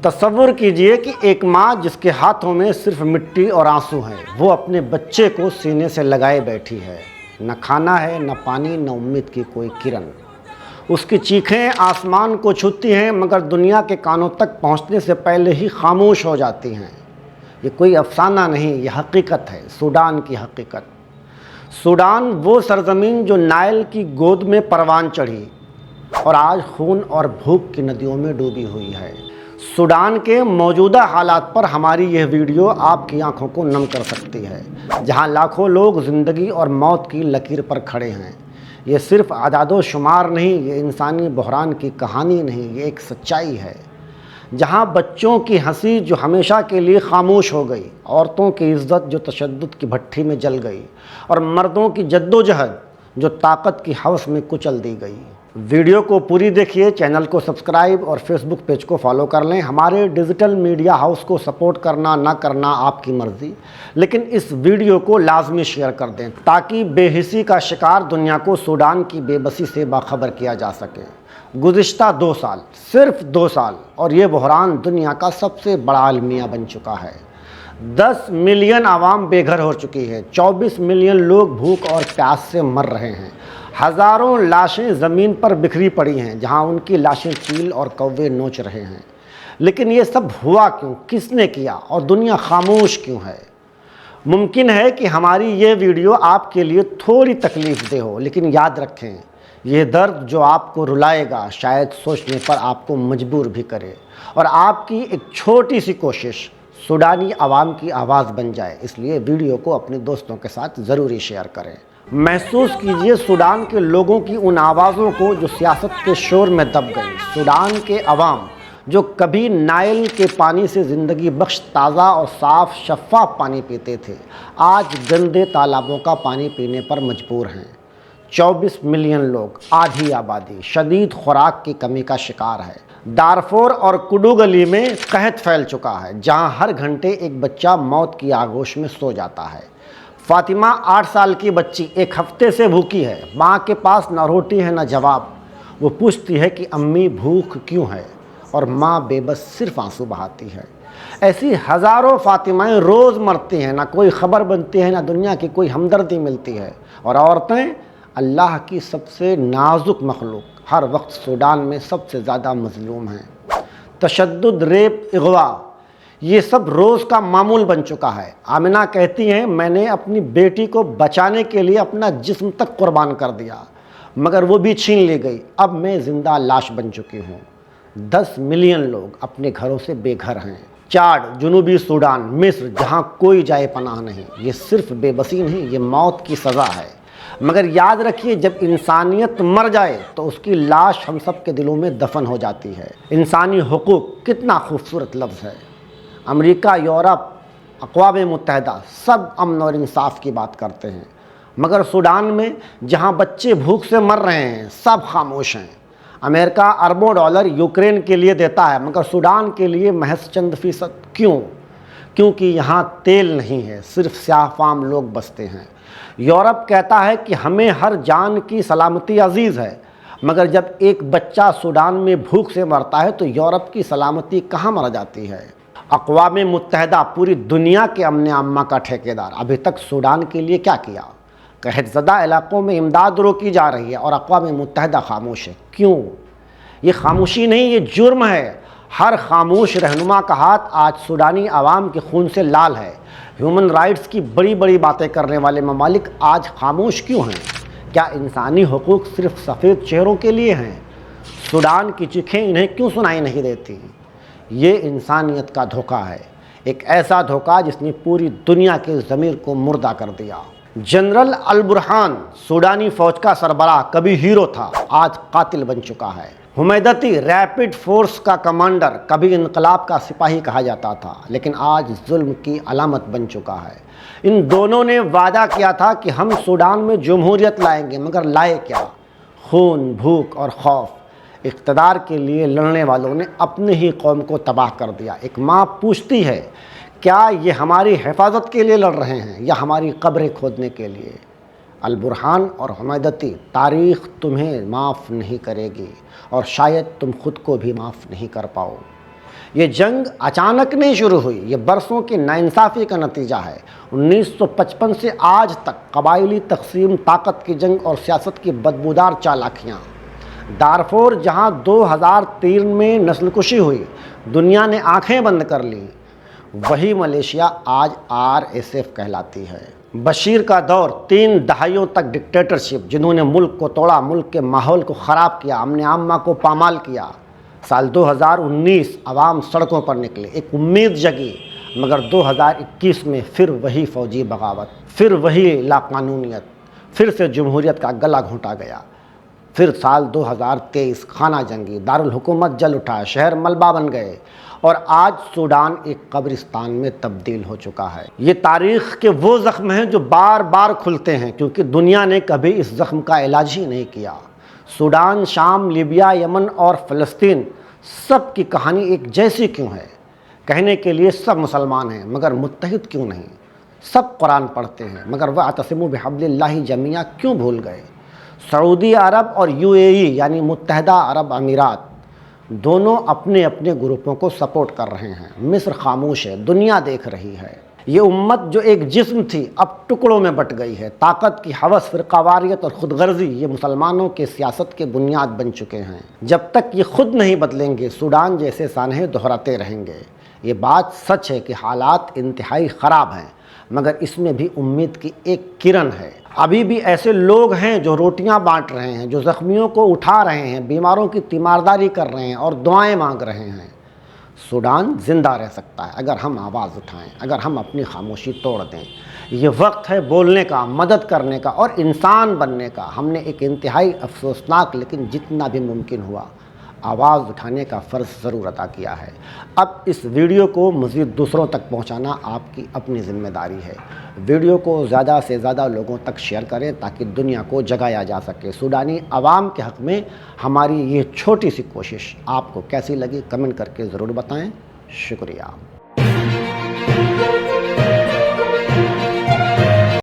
تصور کیجئے کہ ایک ماں جس کے ہاتھوں میں صرف مٹی اور آنسو ہیں، وہ اپنے بچے کو سینے سے لگائے بیٹھی ہے۔ نہ کھانا ہے، نہ پانی، نہ امید کی کوئی کرن۔ اس کی چیخیں آسمان کو چھوتی ہیں مگر دنیا کے کانوں تک پہنچنے سے پہلے ہی خاموش ہو جاتی ہیں۔ یہ کوئی افسانہ نہیں، یہ حقیقت ہے، سوڈان کی حقیقت۔ سوڈان وہ سرزمین جو نائل کی گود میں پروان چڑھی اور آج خون اور بھوک کی ندیوں میں ڈوبی ہوئی ہے۔ سوڈان کے موجودہ حالات پر ہماری یہ ویڈیو آپ کی آنکھوں کو نم کر سکتی ہے، جہاں لاکھوں لوگ زندگی اور موت کی لکیر پر کھڑے ہیں۔ یہ صرف اعداد و شمار نہیں، یہ انسانی بحران کی کہانی نہیں، یہ ایک سچائی ہے۔ جہاں بچوں کی ہنسی جو ہمیشہ کے لیے خاموش ہو گئی، عورتوں کی عزت جو تشدد کی بھٹی میں جل گئی، اور مردوں کی جدوجہد جو طاقت کی ہوس میں کچل دی گئی۔ ویڈیو کو پوری دیکھیے، چینل کو سبسکرائب اور فیس بک پیج کو فالو کر لیں۔ ہمارے ڈیجیٹل میڈیا ہاؤس کو سپورٹ کرنا نہ کرنا آپ کی مرضی، لیکن اس ویڈیو کو لازمی شیئر کر دیں تاکہ بے حسی کا شکار دنیا کو سوڈان کی بے بسی سے باخبر کیا جا سکے۔ گزشتہ 2 سال، صرف 2 سال، اور یہ بحران دنیا کا سب سے بڑا المیہ بن چکا ہے۔ 10 ملین عوام بے گھر ہو چکی ہے، 24 ملین لوگ بھوک اور پیاس سے مر رہے ہیں، ہزاروں لاشیں زمین پر بکھری پڑی ہیں جہاں ان کی لاشیں چیل اور کوے نوچ رہے ہیں۔ لیکن یہ سب ہوا کیوں؟ کس نے کیا؟ اور دنیا خاموش کیوں ہے؟ ممکن ہے کہ ہماری یہ ویڈیو آپ کے لیے تھوڑی تکلیف دہ ہو، لیکن یاد رکھیں، یہ درد جو آپ کو رلائے گا شاید سوچنے پر آپ کو مجبور بھی کرے، اور آپ کی ایک چھوٹی سی کوشش سوڈانی عوام کی آواز بن جائے۔ اس لیے ویڈیو کو اپنے دوستوں کے ساتھ ضروری شیئر کریں۔ محسوس کیجئے سوڈان کے لوگوں کی ان آوازوں کو جو سیاست کے شور میں دب گئی۔ سوڈان کے عوام جو کبھی نائل کے پانی سے زندگی بخش تازہ اور صاف شفاف پانی پیتے تھے، آج گندے تالابوں کا پانی پینے پر مجبور ہیں۔ 24 ملین لوگ، آدھی آبادی، شدید خوراک کی کمی کا شکار ہے۔ دارفور اور کڈوگلی میں قحط پھیل چکا ہے، جہاں ہر گھنٹے ایک بچہ موت کی آغوش میں سو جاتا ہے۔ فاطمہ 8 سال کی بچی 1 ہفتے سے بھوکی ہے، ماں کے پاس نہ روٹی ہے نہ جواب۔ وہ پوچھتی ہے کہ امی بھوک کیوں ہے، اور ماں بے بس صرف آنسو بہاتی ہے۔ ایسی ہزاروں فاطمائیں روز مرتی ہیں، نہ کوئی خبر بنتی ہے، نہ دنیا کی کوئی ہمدردی ملتی ہے۔ اور عورتیں، اللہ کی سب سے نازک مخلوق، ہر وقت سوڈان میں سب سے زیادہ مظلوم ہیں۔ تشدد، ریپ، اغوا، یہ سب روز کا معمول بن چکا ہے۔ آمنہ کہتی ہیں، میں نے اپنی بیٹی کو بچانے کے لیے اپنا جسم تک قربان کر دیا، مگر وہ بھی چھین لی گئی۔ اب میں زندہ لاش بن چکی ہوں۔ 10 ملین لوگ اپنے گھروں سے بے گھر ہیں۔ چاڈ، جنوبی سوڈان، مصر، جہاں کوئی جائے پناہ نہیں۔ یہ صرف بے بسی نہیں، یہ موت کی سزا ہے۔ مگر یاد رکھیے، جب انسانیت مر جائے تو اس کی لاش ہم سب کے دلوں میں دفن ہو جاتی ہے۔ انسانی حقوق کتنا خوبصورت لفظ ہے۔ امریکہ، یورپ، اقوام متحدہ سب امن اور انصاف کی بات کرتے ہیں، مگر سوڈان میں جہاں بچے بھوک سے مر رہے ہیں سب خاموش ہیں۔ امریکہ اربوں ڈالر یوکرین کے لیے دیتا ہے، مگر سوڈان کے لیے محض چند فیصد۔ کیوں؟ کیونکہ یہاں تیل نہیں ہے، صرف سیاہ فام لوگ بستے ہیں۔ یورپ کہتا ہے کہ ہمیں ہر جان کی سلامتی عزیز ہے، مگر جب ایک بچہ سوڈان میں بھوک سے مرتا ہے تو یورپ کی سلامتی کہاں مر جاتی ہے؟ اقوام متحدہ پوری دنیا کے امن عامہ کا ٹھیکیدار ابھی تک سوڈان کے لیے کیا کیا؟ قحط زدہ علاقوں میں امداد روکی جا رہی ہے اور اقوام متحدہ خاموش ہے۔ کیوں؟ یہ خاموشی نہیں، یہ جرم ہے۔ ہر خاموش رہنما کا ہاتھ آج سوڈانی عوام کے خون سے لال ہے۔ ہیومن رائٹس کی بڑی بڑی باتیں کرنے والے ممالک آج خاموش کیوں ہیں؟ کیا انسانی حقوق صرف سفید چہروں کے لیے ہیں؟ سوڈان کی چیخیں انہیں کیوں سنائی نہیں دیتی؟ یہ انسانیت کا دھوکہ ہے، ایک ایسا دھوکہ جس نے پوری دنیا کے ضمیر کو مردہ کر دیا۔ جنرل البرہان، سوڈانی فوج کا سربراہ، کبھی ہیرو تھا، آج قاتل بن چکا ہے۔ حمیدتی، ریپڈ فورس کا کمانڈر، کبھی انقلاب کا سپاہی کہا جاتا تھا، لیکن آج ظلم کی علامت بن چکا ہے۔ ان دونوں نے وعدہ کیا تھا کہ ہم سوڈان میں جمہوریت لائیں گے، مگر لائے کیا؟ خون، بھوک اور خوف۔ اقتدار کے لیے لڑنے والوں نے اپنی ہی قوم کو تباہ کر دیا۔ ایک ماں پوچھتی ہے، کیا یہ ہماری حفاظت کے لیے لڑ رہے ہیں یا ہماری قبریں کھودنے کے لیے؟ البرہان اور حمیدتی، تاریخ تمہیں معاف نہیں کرے گی، اور شاید تم خود کو بھی معاف نہیں کر پاؤ۔ یہ جنگ اچانک نہیں شروع ہوئی، یہ برسوں کی ناانصافی کا نتیجہ ہے۔ 1955 سے آج تک قبائلی تقسیم، طاقت کی جنگ اور سیاست کی بدبودار چالاکیاں۔ دارفور جہاں 2003 میں نسل کشی ہوئی، دنیا نے آنکھیں بند کر لیں، وہی ملیشیا آج RSF کہلاتی ہے۔ بشیر کا دور، 3 دہائیوں تک ڈکٹیٹرشپ، جنہوں نے ملک کو توڑا، ملک کے ماحول کو خراب کیا، امن عامہ کو پامال کیا۔ سال 2019 عوام سڑکوں پر نکلے، ایک امید جگی، مگر 2021 میں پھر وہی فوجی بغاوت، پھر وہی لاقانونیت، پھر سے جمہوریت کا گلا گھونٹا گیا۔ پھر سال 2023 خانہ جنگی، دارالحکومت جل اٹھا، شہر ملبہ بن گئے، اور آج سوڈان ایک قبرستان میں تبدیل ہو چکا ہے۔ یہ تاریخ کے وہ زخم ہیں جو بار بار کھلتے ہیں، کیونکہ دنیا نے کبھی اس زخم کا علاج ہی نہیں کیا۔ سوڈان، شام، لیبیا، یمن اور فلسطین، سب کی کہانی ایک جیسی کیوں ہے؟ کہنے کے لیے سب مسلمان ہیں، مگر متحد کیوں نہیں؟ سب قرآن پڑھتے ہیں، مگر وَاعْتَصِمُوا بِحَبْلِ اللَّهِ جَمِيعًا کیوں بھول گئے؟ سعودی عرب اور UAE یعنی متحدہ عرب امارات دونوں اپنے اپنے گروپوں کو سپورٹ کر رہے ہیں۔ مصر خاموش ہے، دنیا دیکھ رہی ہے۔ یہ امت جو ایک جسم تھی اب ٹکڑوں میں بٹ گئی ہے۔ طاقت کی ہوس، فرقہ واریت اور خود غرضی یہ مسلمانوں کے سیاست کے بنیاد بن چکے ہیں۔ جب تک یہ خود نہیں بدلیں گے، سوڈان جیسے سانحے دہراتے رہیں گے۔ یہ بات سچ ہے کہ حالات انتہائی خراب ہیں، مگر اس میں بھی امید کی ایک کرن ہے۔ ابھی بھی ایسے لوگ ہیں جو روٹیاں بانٹ رہے ہیں، جو زخمیوں کو اٹھا رہے ہیں، بیماروں کی تیمارداری کر رہے ہیں اور دعائیں مانگ رہے ہیں۔ سوڈان زندہ رہ سکتا ہے اگر ہم آواز اٹھائیں، اگر ہم اپنی خاموشی توڑ دیں۔ یہ وقت ہے بولنے کا، مدد کرنے کا اور انسان بننے کا۔ ہم نے ایک انتہائی افسوسناک لیکن جتنا بھی ممکن ہوا آواز اٹھانے کا فرض ضرور ادا کیا ہے۔ اب اس ویڈیو کو مزید دوسروں تک پہنچانا آپ کی اپنی ذمہ داری ہے۔ ویڈیو کو زیادہ سے زیادہ لوگوں تک شیئر کریں تاکہ دنیا کو جگایا جا سکے۔ سوڈانی عوام کے حق میں ہماری یہ چھوٹی سی کوشش آپ کو کیسی لگی کمنٹ کر کے ضرور بتائیں۔ شکریہ۔